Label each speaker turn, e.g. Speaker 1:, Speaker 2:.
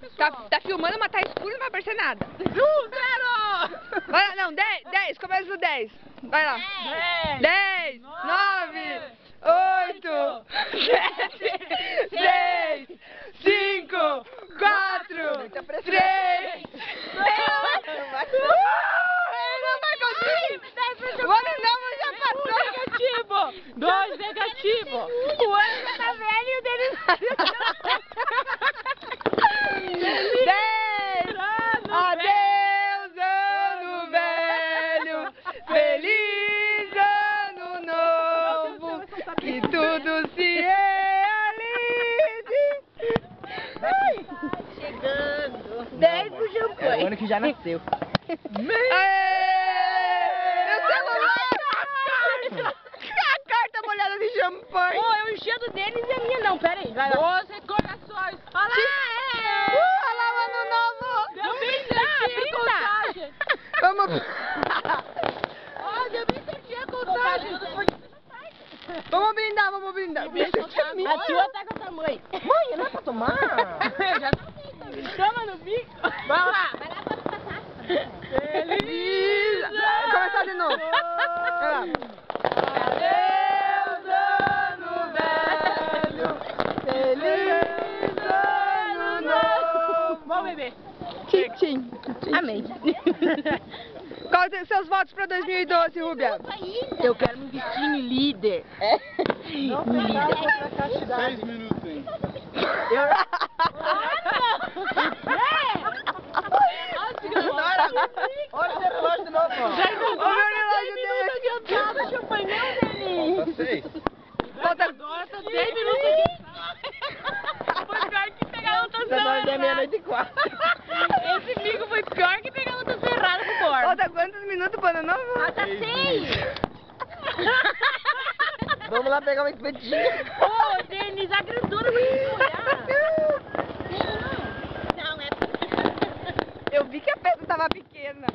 Speaker 1: pessoal.
Speaker 2: Tá filmando, mas tá escuro e não vai aparecer nada.
Speaker 1: 0!
Speaker 2: Vai lá, não, 10, começa no 10. Vai lá. 10, 9, 8, 7, 6, 5, 4, 3, 2, ele não vai conseguir! O ano não já passou!
Speaker 1: Negativo! 2 negativo!
Speaker 2: O ano já tá velho e o dele não. 10! Adeus, ano velho! Feliz ano novo! Que tudo se realize!
Speaker 3: Chegando.
Speaker 2: 10 pro champanhe!
Speaker 3: É o ano que já nasceu.
Speaker 2: Meu celular! A carta molhada de champanhe!
Speaker 3: Pô, eu enchendo deles e a minha não. Pera aí, vai lá.
Speaker 1: 12 corações! Olha lá!
Speaker 2: Olha lá o ano novo!
Speaker 1: Deu bem certinho a contagem!
Speaker 2: Vamos...
Speaker 1: Ó, deu bem certinho a contagem!
Speaker 2: Vamos brindar, vamos brindar!
Speaker 3: A tua tá com a tua mãe. Mãe, não é pra tomar?
Speaker 1: Já
Speaker 3: Toma no bico.
Speaker 1: vai lá!
Speaker 3: Vai lá pra passar.
Speaker 2: Feliz! Começar de novo! Vai lá.
Speaker 1: Adeus, ano velho!
Speaker 2: Feliz ano novo!
Speaker 1: Vamos beber!
Speaker 2: Tchim, tchim.
Speaker 3: Amém.
Speaker 2: Quais são seus votos pra 2012, Rúbia?
Speaker 3: Eu quero me vestir em líder. Em líder.
Speaker 4: 6 minutos, hein?
Speaker 3: Olha o relógio de novo, ó.
Speaker 1: Já encontrou
Speaker 2: O meu relógio deu
Speaker 3: adiantado, champanhão dele.
Speaker 4: Tá 6.
Speaker 2: Falta...
Speaker 1: agora, tá 10 minutos aqui! Foi pior que pegar a lotação
Speaker 3: Nós é
Speaker 1: errada!
Speaker 3: meia-noite e 4.
Speaker 1: Esse bico foi pior que pegar a lotação errada pro bordo!
Speaker 2: Falta quantos minutos pro ano novo?
Speaker 3: Falta 6. Vamos lá pegar uma espetinha.
Speaker 1: Ô, Denis, a grandona vai te molhar!
Speaker 3: Não, é...
Speaker 2: Eu vi que a pedra tava pequena.